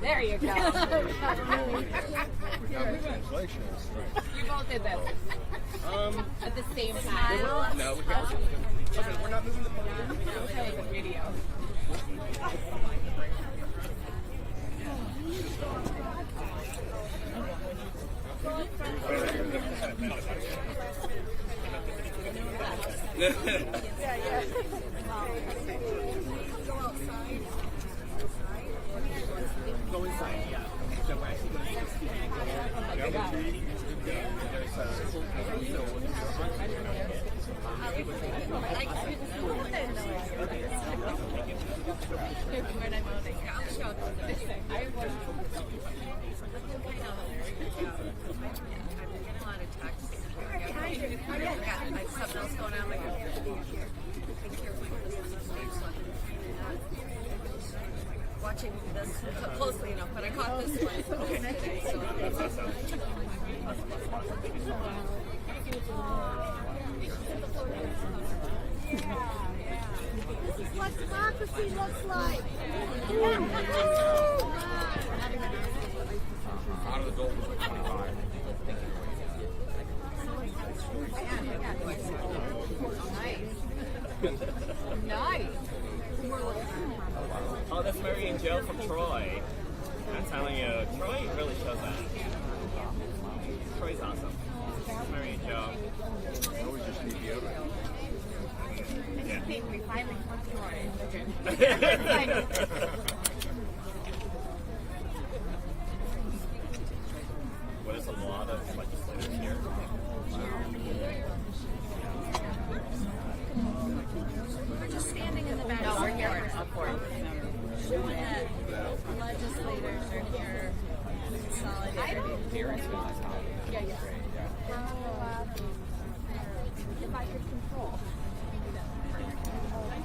There you go. You both did this. At the same time. No, we can't. Okay, we're not moving the podium. Okay, the video. Go inside, yeah. So we're actually going to see something else going on. Watching this closely enough, but I caught this one today. So that's awesome. This is what democracy looks like. out of the goal was like 25. Nice. Oh, that's Mary and Joe from Troy. I'm telling you, Troy really shows that. Troy's awesome. Mary and Joe. Always just need the other. I think we finally caught Troy. What is a lot of legislators here? We're just standing in the back. No, we're here. Of course. Showing that legislators are here. Solidarity. Yeah. If I could control.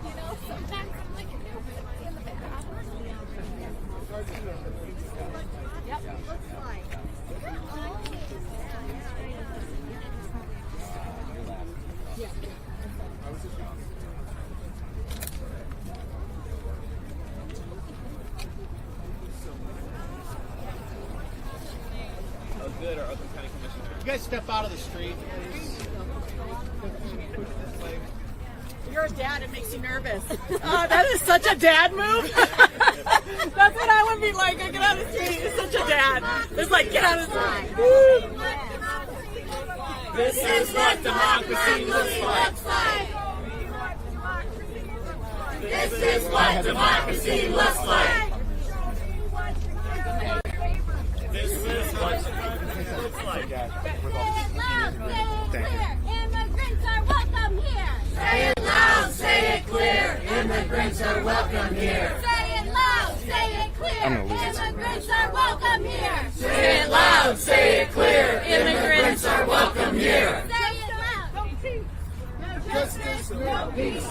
You know, sometimes I'm like, in the back. Yep. Looks like. Oh, good. Our Oakland County Commissioner. You guys step out of the street, please. You're a dad, it makes you nervous. That is such a dad move. That's what I would be like. I get out of the street. It's such a dad. It's like, get out of the street. Woo. This is what democracy looks like. This is what democracy looks like. This is what democracy looks like. Say it loud, say it clear. Immigrants are welcome here. Say it loud, say it clear. Immigrants are welcome here. Say it loud, say it clear. Immigrants are welcome here. Say it loud, say it clear. Immigrants are welcome here. Say it loud. No justice, no peace.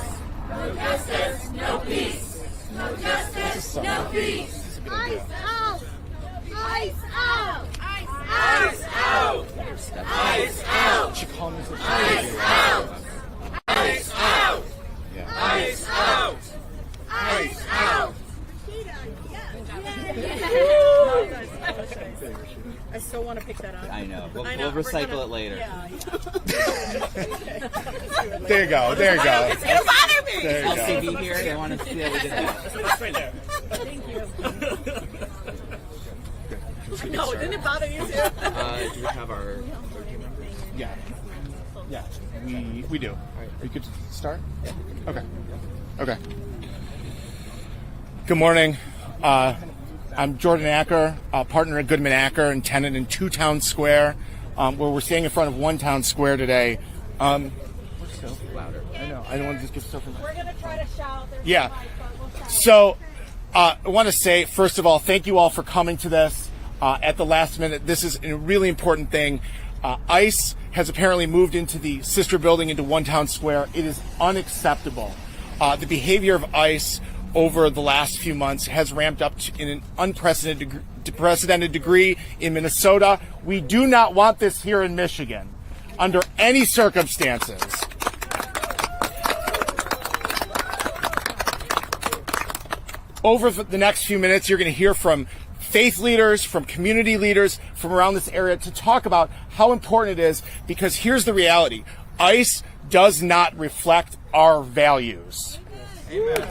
No justice, no peace. No justice, no peace. Ice out. Ice out. Ice out. Ice out. She called me for Ice out. Ice out. Ice out. Ice out. I still want to pick that up. I know. We'll We're recycle gonna- it later. Yeah. There you go. There you go. It's going to bother me. There you go. LCB here. They want to see that we did that. That's right there. Thank you. No, didn't it bother you too? Do we have our... Yeah. Yeah. We do. We could start? Okay. Okay. Good morning. I'm Jordan Acker, partner at Goodman Acker and tenant in 2 Town Square, where we're standing in front of 1 Town Square today. We're so louder. I know. I don't want to just get so from. We're going to try to shout. There's Yeah. no mic, but we'll shout. So, I want to say, first of all, thank you all for coming to this at the last minute. This is a really important thing. ICE has apparently moved into the sister building into 1 Town Square. It is unacceptable. The behavior of ICE over the last few months has ramped up in an unprecedented degree in Minnesota. We do not want this here in Michigan under any circumstances. over the next few minutes, you're going to hear from faith leaders, from community leaders from around this area to talk about how important it is, because here's the reality. ICE does not reflect our values. Amen.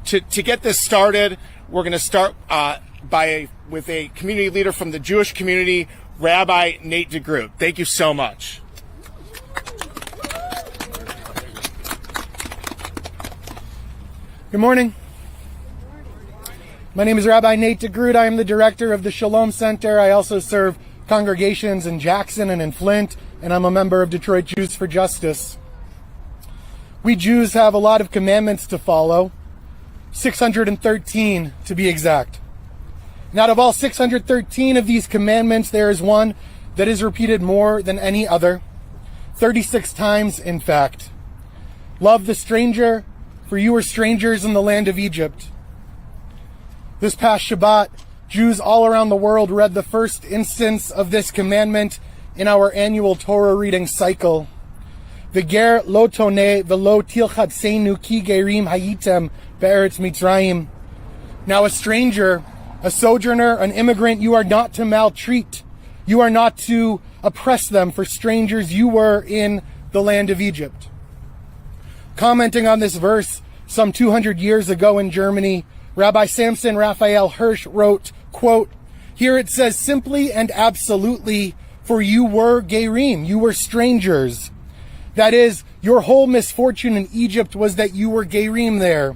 To get this started, we're going to start with a community leader from the Jewish community, Rabbi Nate DeGroot. Thank you so much. Good morning. My name is Rabbi Nate DeGroot. I am the director of the Shalom Center. I also serve congregations in Jackson and in Flint, and I'm a member of Detroit Jews for Justice. We Jews have a lot of commandments to follow, 613 to be exact. And out of all 613 of these commandments, there is one that is repeated more than any other, 36 times in fact. Love the stranger, for you were strangers in the land of Egypt. This past Shabbat, Jews all around the world read the first instance of this commandment in our annual Torah reading cycle. V'ger lo toneh v'lo tilchatzenu ki gerim hayitem be'eretz Mitzrayim. Now a stranger, a sojourner, an immigrant, you are not to maltreat. You are not to oppress them, for strangers you were in the land of Egypt. Commenting on this verse some 200 years ago in Germany, Rabbi Samson Raphael Hirsch wrote, quote, "Here it says simply and absolutely, for you were gerim, you were strangers. That is, your whole misfortune in Egypt was that you were gerim there.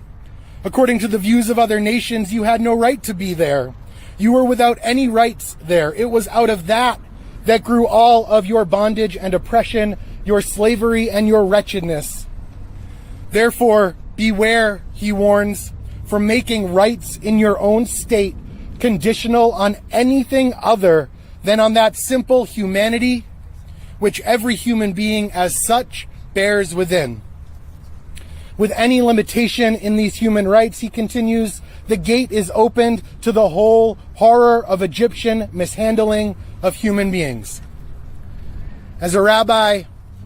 According to the views of other nations, you had no right to be there. You were without any rights there. It was out of that grew all of your bondage and oppression, your slavery and your wretchedness. Therefore, beware," he warns, "from making rights in your own state conditional on anything other than on that simple humanity which every human being as such bears within. With any limitation in these human rights," he continues, "the gate is opened to the whole horror of Egyptian mishandling of human beings." As a rabbi,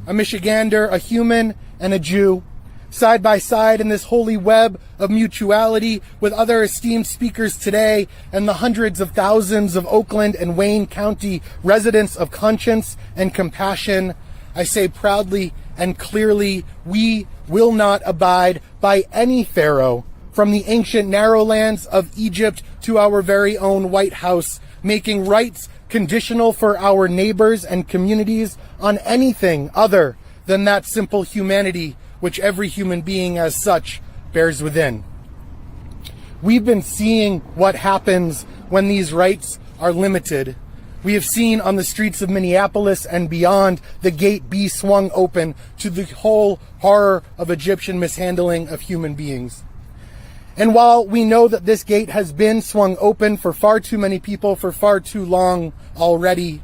a Michigander, a human, and a Jew, side by side in this holy web of mutuality with other esteemed speakers today and the hundreds of thousands of Oakland and Wayne County residents of conscience and compassion, I say proudly and clearly, we will not abide by any pharaoh, from the ancient narrow lands of Egypt to our very own White House, making rights conditional for our neighbors and communities on anything other than that simple humanity which every human being as such bears within. We've been seeing what happens when these rights are limited. We have seen on the streets of Minneapolis and beyond the gate be swung open to the whole horror of Egyptian mishandling of human beings. And while we know that this gate has been swung open for far too many people for far too long already,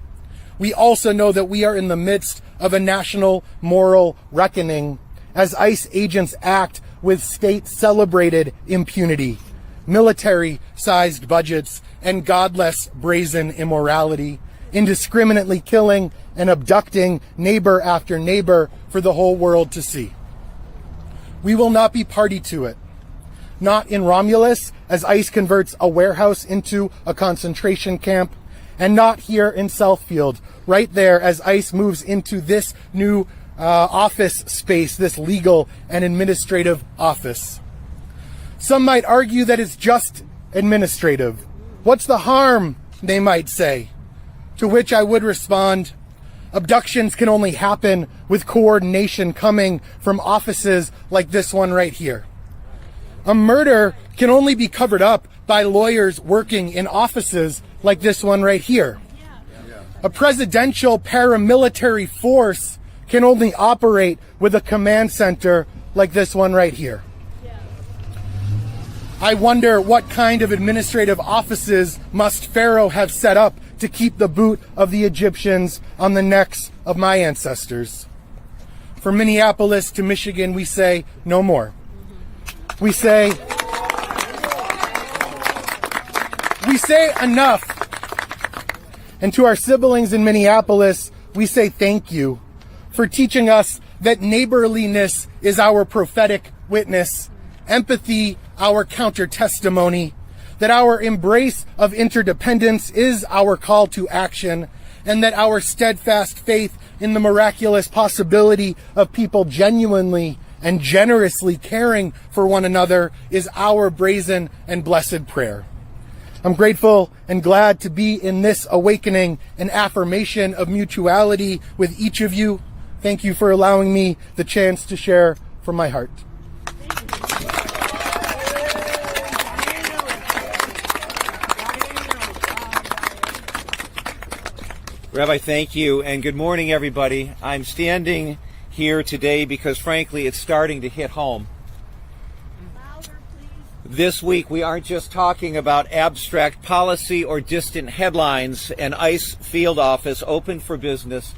we also know that we are in the midst of a national moral reckoning as ICE agents act with state-celebrated impunity, military-sized budgets, and godless brazen immorality, indiscriminately killing and abducting neighbor after neighbor for the whole world to see. We will not be party to it. Not in Romulus, as ICE converts a warehouse into a concentration camp, and not here in Southfield, right there as ICE moves into this new office space, this legal and administrative office. Some might argue that it's just administrative. What's the harm, they might say? To which I would respond, abductions can only happen with coordination coming from offices like this one right here. A murder can only be covered up by lawyers working in offices like this one right here. A presidential paramilitary force can only operate with a command center like this one right here. I wonder what kind of administrative offices must Pharaoh have set up to keep the boot of the Egyptians on the necks of my ancestors. From Minneapolis to Michigan, we say no more. We say enough. And to our siblings in Minneapolis, we say thank you for teaching us that neighborliness is our prophetic witness empathy our counter-testimony, that our embrace of interdependence is our call to action, and that our steadfast faith in the miraculous possibility of people genuinely and generously caring for one another is our brazen and blessed prayer. I'm grateful and glad to be in this awakening and affirmation of mutuality with each of you. Thank you for allowing me the chance to share from my heart. Rabbi, thank you, and good morning, everybody. I'm standing here today because, frankly, it's starting to hit home. This week, we aren't just talking about abstract policy or distant headlines. An ICE field office open for business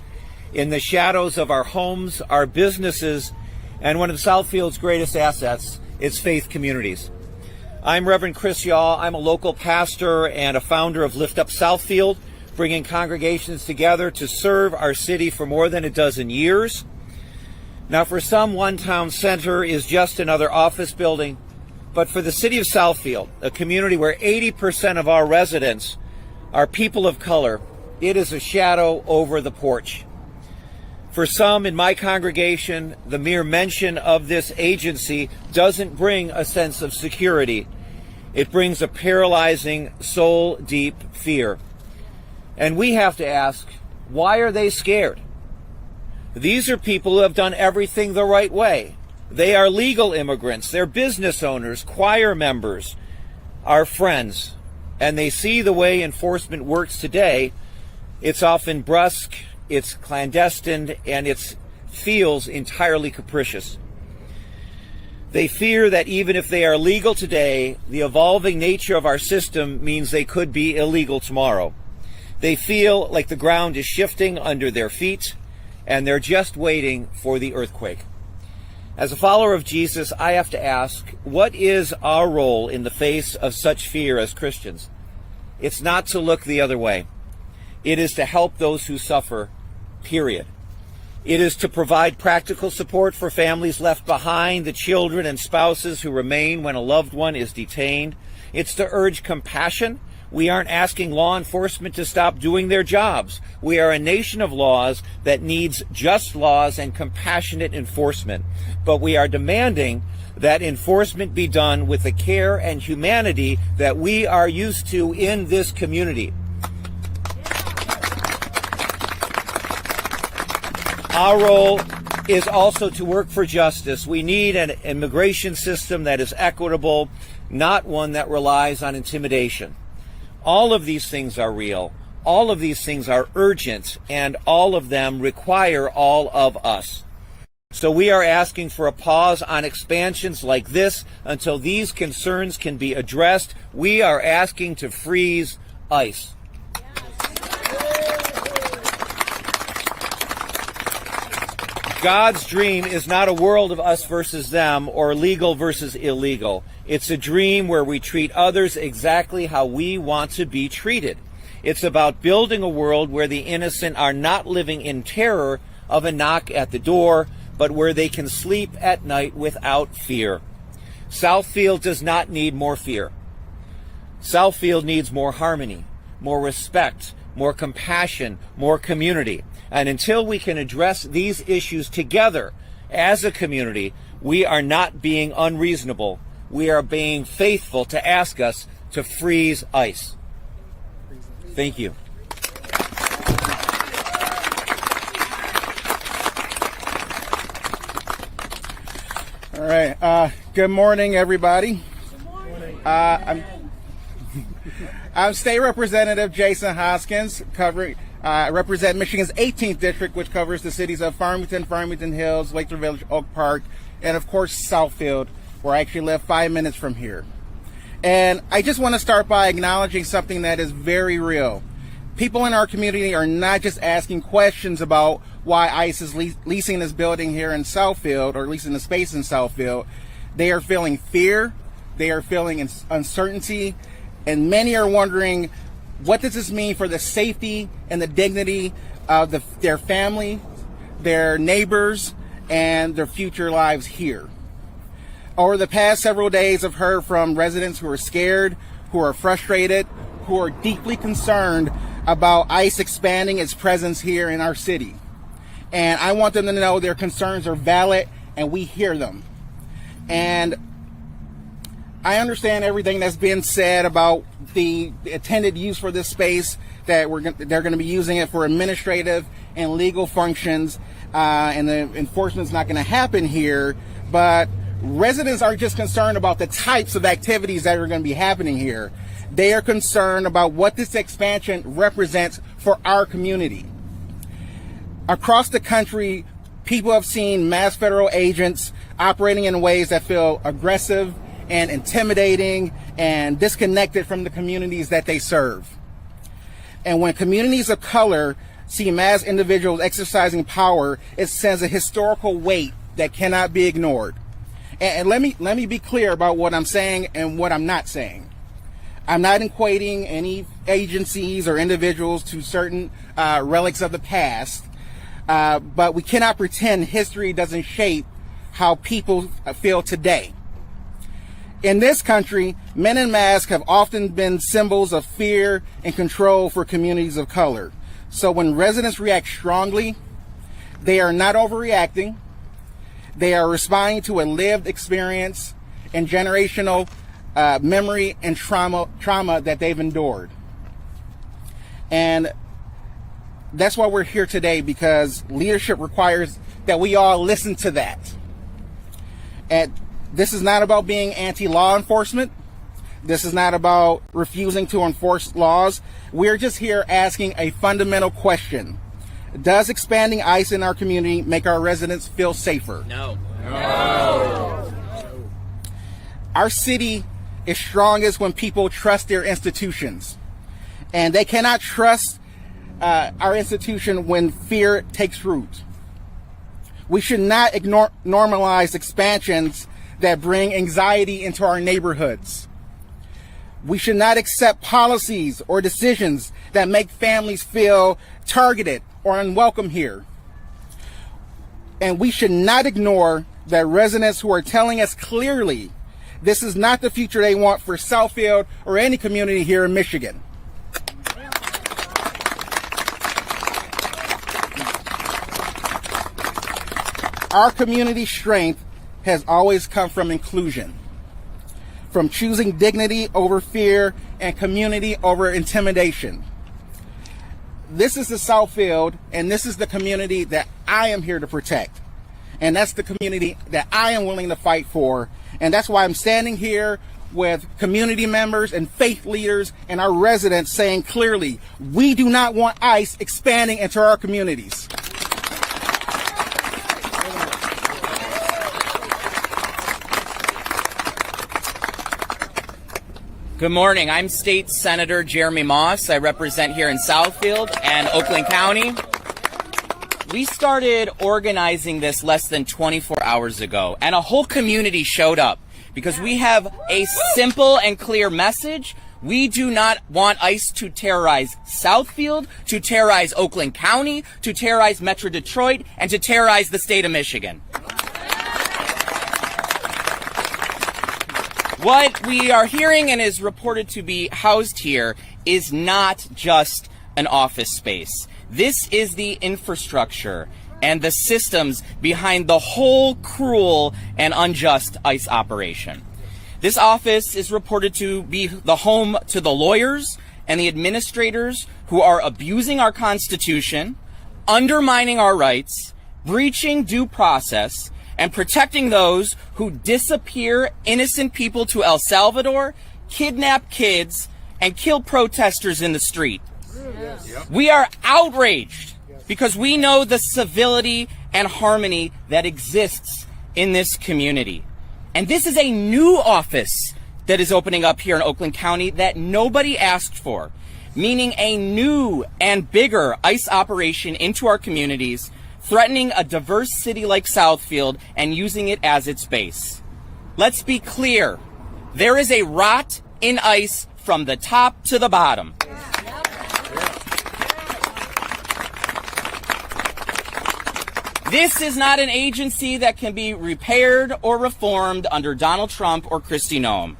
in the shadows of our homes, our businesses, and one of Southfield's greatest assets, its faith communities. I'm Reverend Chris Yaw. I'm a local pastor and a founder of Lift Up Southfield, bringing congregations together to serve our city for more than a dozen years. Now, for some, one town center is just another office building, but for the city of Southfield, a community where 80% of our residents are people of color, it is a shadow over the porch. For some in my congregation, the mere mention of this agency doesn't bring a sense of security. It brings a paralyzing, soul-deep fear. And we have to ask, why are they scared? These are people who have done everything the right way. They are legal immigrants, they're business owners, choir members, our friends. And they see the way enforcement works today. It's often brusque, it's clandestine, and it feels entirely capricious. They fear that even if they are legal today, the evolving nature of our system means they could be illegal tomorrow. They feel like the ground is shifting under their feet, and they're just waiting for the earthquake. As a follower of Jesus, I have to ask, what is our role in the face of such fear as Christians? It's not to look the other way. It is to help those who suffer, period. It is to provide practical support for families left behind, the children and spouses who remain when a loved one is detained. It's to urge compassion. We aren't asking law enforcement to stop doing their jobs. We are a nation of laws that needs just laws and compassionate enforcement. But we are demanding that enforcement be done with the care and humanity that we are used to in this community. Our role is also to work for justice. We need an immigration system that is equitable, not one that relies on intimidation. All of these things are real. All of these things are urgent, and all of them require all of us. So we are asking for a pause on expansions like this until these concerns can be addressed. We are asking to freeze ICE. God's dream is not a world of us versus them or legal versus illegal. It's a dream where we treat others exactly how we want to be treated. It's about building a world where the innocent are not living in terror of a knock at the door, but where they can sleep at night without fear. Southfield does not need more fear. Southfield needs more harmony, more respect, more compassion, more community. And until we can address these issues together as a community, we are not being unreasonable. We are being faithful to ask us to freeze ICE. Thank you. All right. Good morning, everybody. Good morning. I'm State Representative Jason Hoskins, I represent Michigan's 18th district, which covers the cities of Farmington, Farmington Hills, Lakeshore Village, Oak Park, and of course Southfield, where I actually live 5 minutes from here. And I just want to start by acknowledging something that is very real. People in our community are not just asking questions about why ICE is leasing this building here in Southfield, or leasing the space in Southfield. They are feeling fear, they are feeling uncertainty, and many are wondering, what does this mean for the safety and the dignity of their family, their neighbors, and their future lives here? Over the past several days, I've heard from residents who are scared, who are frustrated, who are deeply concerned about ICE expanding its presence here in our city. And I want them to know their concerns are valid and we hear them. And I understand everything that's been said about the intended use for this space, that they're going to be using it for administrative and legal functions, and the enforcement's not going to happen here. But residents are just concerned about the types of activities that are going to be happening here. They are concerned about what this expansion represents for our community. Across the country, people have seen mass federal agents operating in ways that feel aggressive and intimidating and disconnected from the communities that they serve. And when communities of color see mass individuals exercising power, it sends a historical weight that cannot be ignored. And let me be clear about what I'm saying and what I'm not saying. I'm not equating any agencies or individuals to certain relics of the past, but we cannot pretend history doesn't shape how people feel today. In this country, men in masks have often been symbols of fear and control for communities of color. So when residents react strongly, they are not overreacting. They are responding to a lived experience and generational memory and trauma that they've endured. And that's why we're here today, because leadership requires that we all listen to that. And this is not about being anti-law enforcement. This is not about refusing to enforce laws. We're just here asking a fundamental question. Does expanding ICE in our community make our residents feel safer? No. Our city is strongest when people trust their institutions. And they cannot trust our institution when fear takes root. We should not normalize expansions that bring anxiety into our neighborhoods. We should not accept policies or decisions that make families feel targeted or unwelcome here. And we should not ignore that residents who are telling us clearly this is not the future they want for Southfield or any community here in Michigan. Our community strength has always come from inclusion, from choosing dignity over fear and community over intimidation. This is the Southfield, and this is the community that I am here to protect. And that's the community that I am willing to fight for. And that's why I'm standing here with community members and faith leaders and our residents saying clearly, we do not want ICE expanding into our communities. Good morning. I'm State Senator Jeremy Moss. I represent here in Southfield and Oakland County. We started organizing this less than 24 hours ago, and a whole community showed up because we have a simple and clear message. We do not want ICE to terrorize Southfield, to terrorize Oakland County, to terrorize Metro Detroit, and to terrorize the state of Michigan. What we are hearing and is reported to be housed here is not just an office space. This is the infrastructure and the systems behind the whole cruel and unjust ICE operation. This office is reported to be the home to the lawyers and the administrators who are abusing our Constitution, undermining our rights, breaching due process, and protecting those who disappear innocent people to El Salvador, kidnap kids, and kill protesters in the street. Yes. We are outraged because we know the civility and harmony that exists in this community. And this is a new office that is opening up here in Oakland County that nobody asked for, meaning a new and bigger ICE operation into our communities, threatening a diverse city like Southfield and using it as its base. Let's be clear. There is a rot in ICE from the top to the bottom. This is not an agency that can be repaired or reformed under Donald Trump or Kristi Noem.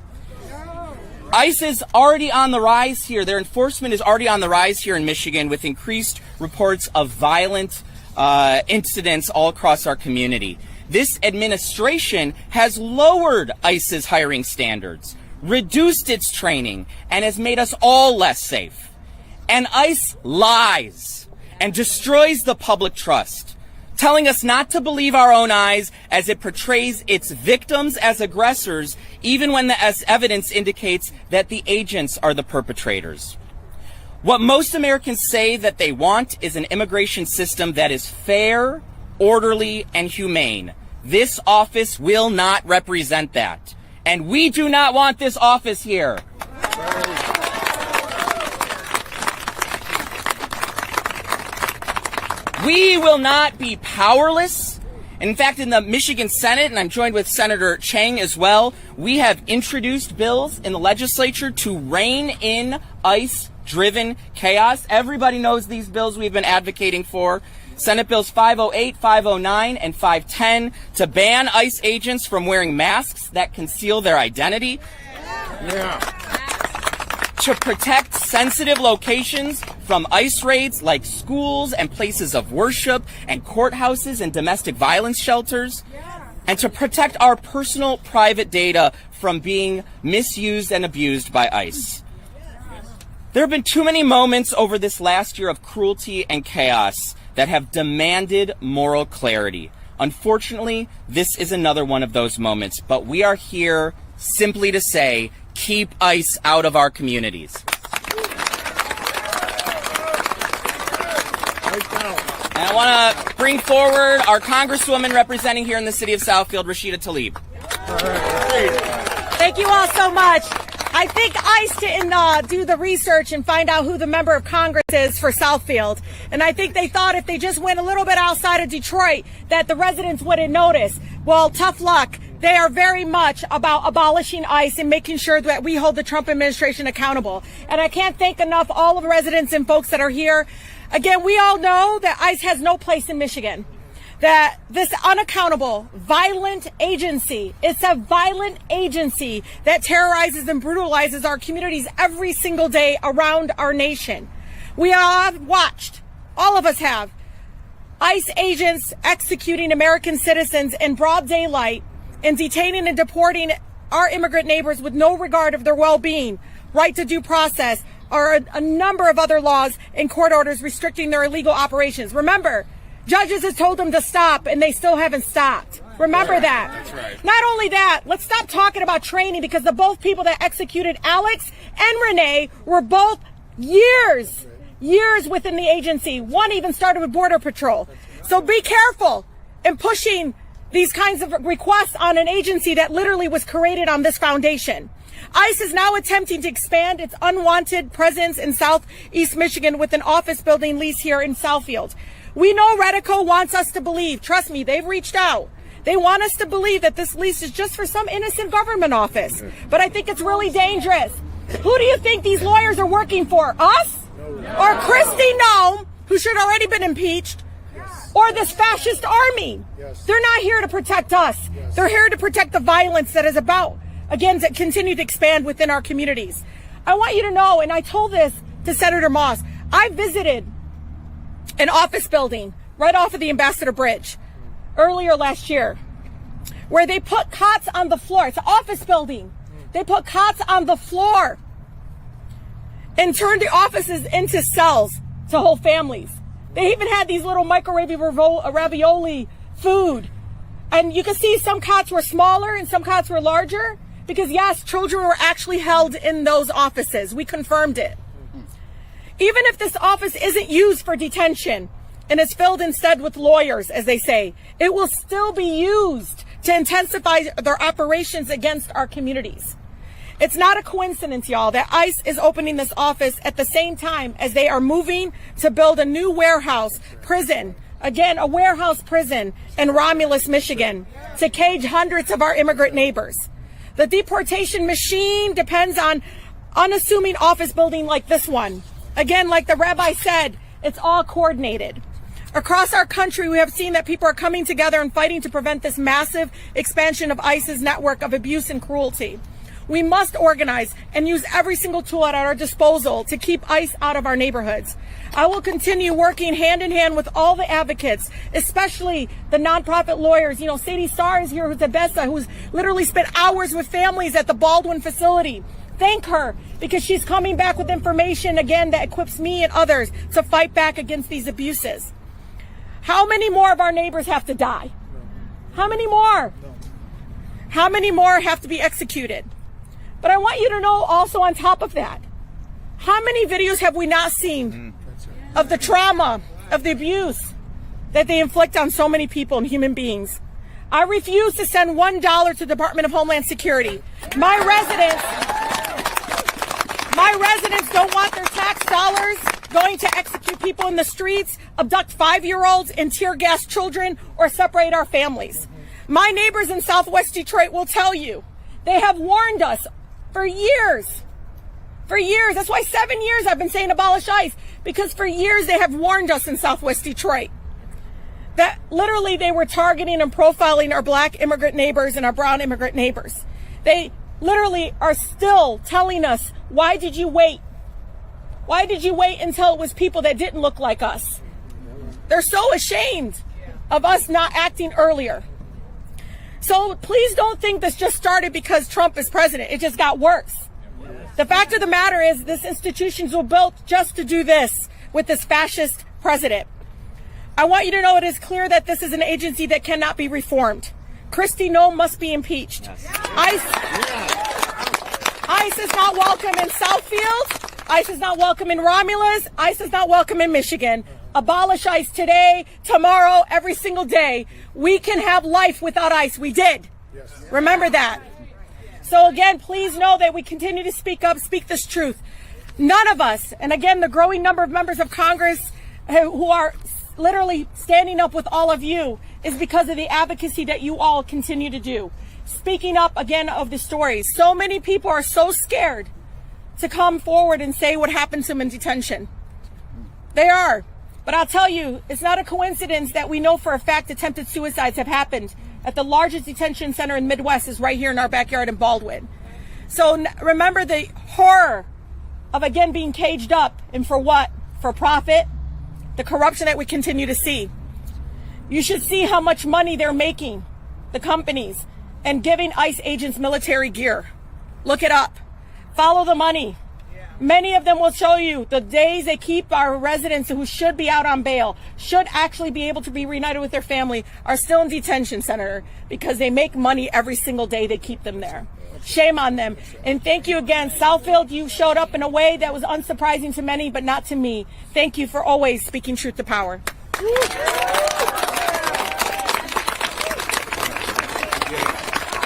ICE is already on the rise here. Their enforcement is already on the rise here in Michigan with increased reports of violent incidents all across our community. This administration has lowered ICE's hiring standards, reduced its training, and has made us all less safe. And ICE lies and destroys the public trust, telling us not to believe our own eyes as it portrays its victims as aggressors, even when the evidence indicates that the agents are the perpetrators. What most Americans say that they want is an immigration system that is fair, orderly, and humane. This office will not represent that. And we do not want this office here. We will not be powerless. In fact, in the Michigan Senate, and I'm joined with Senator Chang as well, we have introduced bills in the legislature to rein in ICE-driven chaos. Everybody knows these bills we've been advocating for. Senate Bills 508, 509, and 510 to ban ICE agents from wearing masks that conceal their identity. To protect sensitive locations from ICE raids like schools and places of worship and courthouses and domestic violence shelters. And to protect our personal private data from being misused and abused by ICE. There have been too many moments over this last year of cruelty and chaos that have demanded moral clarity. Unfortunately, this is another one of those moments, but we are here simply to say, keep ICE out of our communities. And I want to bring forward our Congresswoman representing here in the city of Southfield, Rashida Tlaib. Thank you all so much. I think ICE didn't do the research and find out who the member of Congress is for Southfield. And I think they thought if they just went a little bit outside of Detroit that the residents wouldn't notice. Well, tough luck. They are very much about abolishing ICE and making sure that we hold the Trump administration accountable. And I can't thank enough all of the residents and folks that are here. Again, we all know that ICE has no place in Michigan. That this unaccountable, violent agency, it's a violent agency that terrorizes and brutalizes our communities every single day around our nation. We all have watched, all of us have, ICE agents executing American citizens in broad daylight and detaining and deporting our immigrant neighbors with no regard of their well-being, right to due process, or a number of other laws and court orders restricting their illegal operations. Remember, judges have told them to stop, and they still haven't stopped. Remember that. That's right. Not only that, let's stop talking about training, because the both people that executed Alex and Renee were both years within the agency. One even started with Border Patrol. So be careful in pushing these kinds of requests on an agency that literally was created on this foundation. ICE is now attempting to expand its unwanted presence in Southeast Michigan with an office building lease here in Southfield. We know Redico wants us to believe, trust me, they've reached out. They want us to believe that this lease is just for some innocent government office. But I think it's really dangerous. Who do you think these lawyers are working for? Us? Or Kristi Noem, who should already been impeached? Or this fascist army? They're not here to protect us. They're here to protect the violence that is about, again, to continue to expand within our communities. I want you to know, and I told this to Senator Moss, I visited an office building right off of the Ambassador Bridge earlier last year, where they put cots on the floor. It's an office building. They put cots on the floor and turned the offices into cells to hold families. They even had these little microwave ravioli food. And you can see some cots were smaller and some cots were larger, because yes, children were actually held in those offices. We confirmed it. Even if this office isn't used for detention and is filled instead with lawyers, as they say, it will still be used to intensify their operations against our communities. It's not a coincidence, y'all, that ICE is opening this office at the same time as they are moving to build a new warehouse prison, again, a warehouse prison in Romulus, Michigan, to cage hundreds of our immigrant neighbors. The deportation machine depends on unassuming office building like this one. Again, like the rabbi said, it's all coordinated. Across our country, we have seen that people are coming together and fighting to prevent this massive expansion of ICE's network of abuse and cruelty. We must organize and use every single tool at our disposal to keep ICE out of our neighborhoods. I will continue working hand in hand with all the advocates, especially the nonprofit lawyers. You know, Sadie Starr is here, who's the best, who's literally spent hours with families at the Baldwin facility. Thank her, because she's coming back with information, again, that equips me and others to fight back against these abuses. How many more of our neighbors have to die? How many more? How many more have to be executed? But I want you to know also on top of that, how many videos have we not seen of the trauma, of the abuse that they inflict on so many people and human beings? I refuse to send $1 to the Department of Homeland Security. My residents don't want their tax dollars going to execute people in the streets, abduct 5-year-olds and tear gas children, or separate our families. My neighbors in Southwest Detroit will tell you, they have warned us for years. For years. That's why 7 years I've been saying abolish ICE, because for years they have warned us in Southwest Detroit that literally they were targeting and profiling our black immigrant neighbors and our brown immigrant neighbors. They literally are still telling us, why did you wait? Why did you wait until it was people that didn't look like us? They're so ashamed of us not acting earlier. So please don't think this just started because Trump is president. It just got worse. The fact of the matter is this institutions were built just to do this with this fascist president. I want you to know it is clear that this is an agency that cannot be reformed. Christy Noem must be impeached. ICE is not welcome in Southfield. ICE is not welcome in Romulus. ICE is not welcome in Michigan. Abolish ICE today, tomorrow, every single day. We can have life without ICE. We did. Remember that. So again, please know that we continue to speak up, speak this truth. None of us, and again, the growing number of members of Congress who are literally standing up with all of you, is because of the advocacy that you all continue to do. Speaking up again of the stories. So many people are so scared to come forward and say what happened to them in detention. They are. But I'll tell you, it's not a coincidence that we know for a fact attempted suicides have happened at the largest detention center in the Midwest is right here in our backyard in Baldwin. So remember the horror of, again, being caged up. And for what? For profit? The corruption that we continue to see. You should see how much money they're making, the companies, and giving ICE agents military gear. Look it up. Follow the money. Many of them will show you the days they keep our residents who should be out on bail, should actually be able to be reunited with their family, are still in detention, Senator, because they make money every single day they keep them there. Shame on them. And thank you again. Southfield, you showed up in a way that was unsurprising to many, but not to me. Thank you for always speaking truth to power.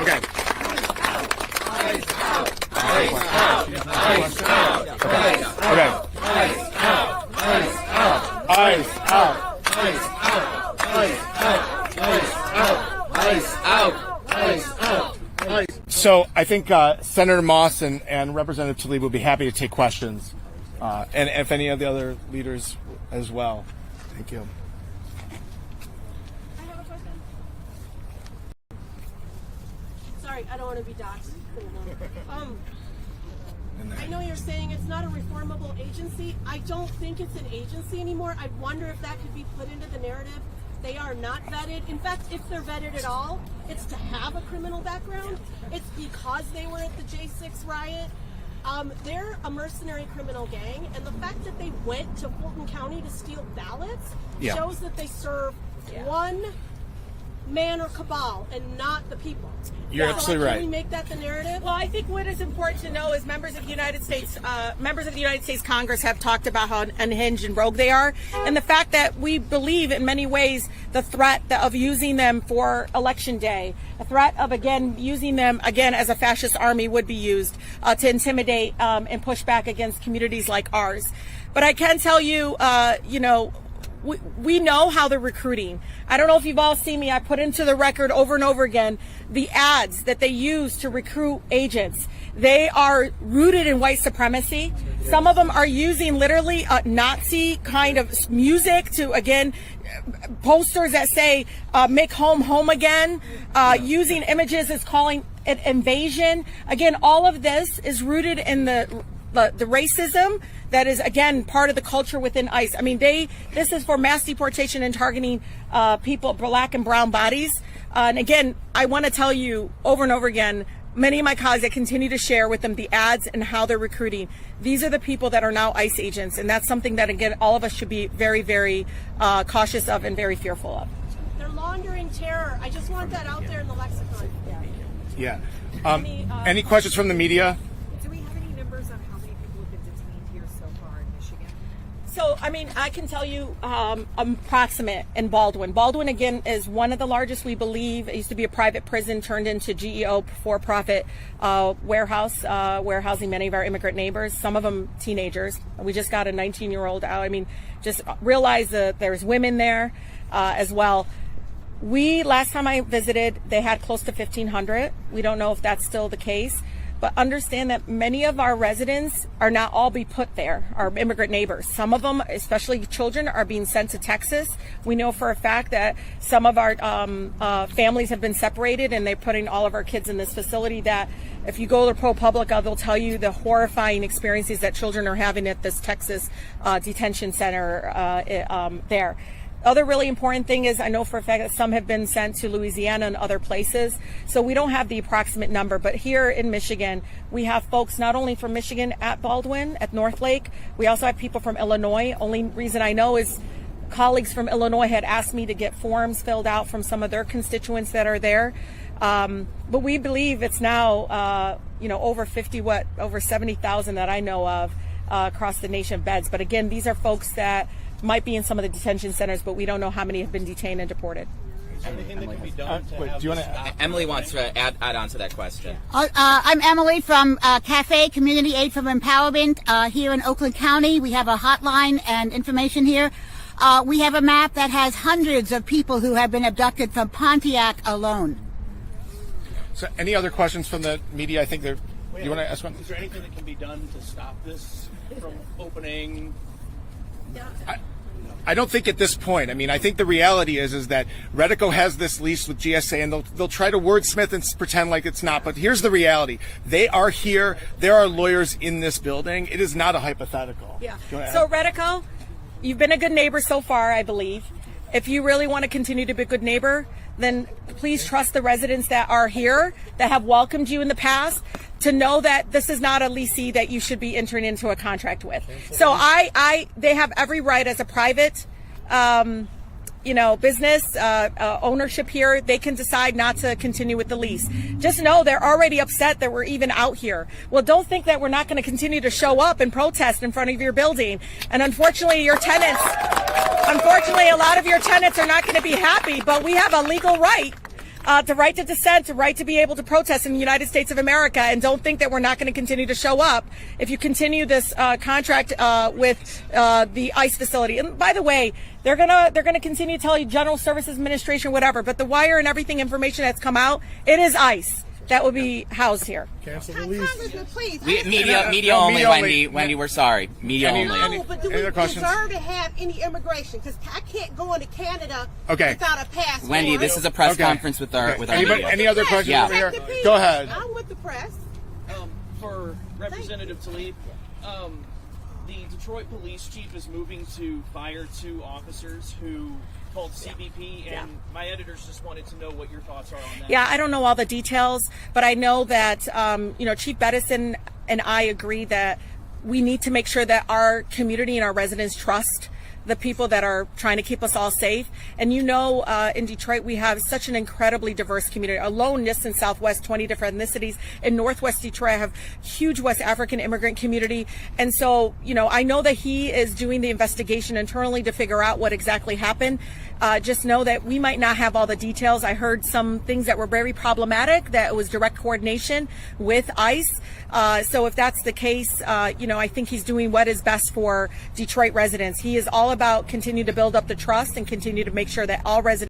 Okay. So I think Senator Moss and Representative Tlaib will be happy to take questions, and if any of the other leaders as well. Thank you. I have a question. Sorry, I don't want to be doxxed. I know you're saying it's not a reformable agency. I don't think it's an agency anymore. I wonder if that could be put into the narrative. They are not vetted. In fact, if they're vetted at all, it's to have a criminal background. It's because they were at the J6 riot. They're a mercenary criminal gang, and the fact that they went to Fulton County to steal ballots shows that they serve one man or cabal and not the people. You're absolutely right. Can we make that the narrative? Well, I think what is important to know is members of the United States Congress have talked about how unhinged and rogue they are, and the fact that we believe in many ways the threat of using them for election day, a threat of, again, using them again as a fascist army would be used to intimidate and push back against communities like ours. But I can tell you, we know how they're recruiting. I don't know if you've all seen me. I put into the record over and over again the ads that they use to recruit agents. They are rooted in white supremacy. Some of them are using literally Nazi kind of music to, again, posters that say make home again, using images as calling it invasion. Again, all of this is rooted in the racism that is, again, part of the culture within ICE. I mean, this is for mass deportation and targeting people, black and brown bodies. And again, I want to tell you over and over again, many of my colleagues that continue to share with them the ads and how they're recruiting. These are the people that are now ICE agents, and that's something that, again, all of us should be very, very cautious of and very fearful of. They're laundering terror. I just want that out there in the lexicon. Yeah. Any questions from the media? Do we have any numbers on how many people have been detained here so far in Michigan? So, I mean, I can tell you approximate in Baldwin. Baldwin, again, is one of the largest, we believe. It used to be a private prison turned into GEO for-profit warehousing many of our immigrant neighbors, some of them teenagers. We just got a 19-year-old out. I mean, just realize that there's women there as well. Last time I visited, they had close to 1,500. We don't know if that's still the case. But understand that many of our residents are not all be put there, our immigrant neighbors. Some of them, especially children, are being sent to Texas. We know for a fact that some of our families have been separated, and they're putting all of our kids in this facility that, if you go to ProPublica, they'll tell you the horrifying experiences that children are having at this Texas detention center there. Other really important thing is I know for a fact that some have been sent to Louisiana and other places. So we don't have the approximate number, but here in Michigan, we have folks not only from Michigan at Baldwin, at North Lake, we also have people from Illinois. Only reason I know is colleagues from Illinois had asked me to get forms filled out from some of their constituents that are there. But we believe it's now, over 70,000 that I know of across the nation beds. But again, these are folks that might be in some of the detention centers, but we don't know how many have been detained and deported. Emily wants to add on to that question. I'm Emily from CAFE, Community Aid from Empowerment, here in Oakland County. We have a hotline and information here. We have a map that has hundreds of people who have been abducted from Pontiac alone. So any other questions from the media? I think you want to ask one? Is there anything that can be done to stop this from opening? I don't think at this point. I mean, I think the reality is that Redico has this lease with GSA, and they'll try to wordsmith and pretend like it's not. But here's the reality: they are here. There are lawyers in this building. It is not a hypothetical. Yeah. So Redico, you've been a good neighbor so far, I believe. If you really want to continue to be a good neighbor, then please trust the residents that are here, that have welcomed you in the past, to know that this is not a leasee that you should be entering into a contract with. So they have every right as a private, business ownership here. They can decide not to continue with the lease. Just know they're already upset that we're even out here. Well, don't think that we're not going to continue to show up and protest in front of your building. And unfortunately, a lot of your tenants are not going to be happy, but we have a legal right. The right to dissent, the right to be able to protest in the United States of America, and don't think that we're not going to continue to show up if you continue this contract with the ICE facility. And by the way, they're gonna continue to tell you General Services Administration, whatever, but the wire and everything information that's come out, it is ICE that will be housed here. Cancel the lease. Congressman, please. Media only, Wendy. Wendy, we're sorry. Media only. No, but do we deserve to have any immigration? Because I can't go into Canada without a passport. Wendy, this is a press conference with our media. Any other questions over here? Go ahead. I'm with the press. For Representative Tlaib, the Detroit police chief is moving to fire 2 officers who called CBP, and my editors just wanted to know what your thoughts are on that. Yeah, I don't know all the details, but I know that Chief Bettison and I agree that we need to make sure that our community and our residents trust the people that are trying to keep us all safe. And in Detroit, we have such an incredibly diverse community. Alone, just in Southwest, 20 different ethnicities. In Northwest Detroit, I have huge West African immigrant community. And so, I know that he is doing the investigation internally to figure out what exactly happened. Just know that we might not have all the details. I heard some things that were very problematic, that it was direct coordination with ICE. So if that's the case, I think he's doing what is best for Detroit residents. He is all about continue to build up the trust and continue to make sure that all residents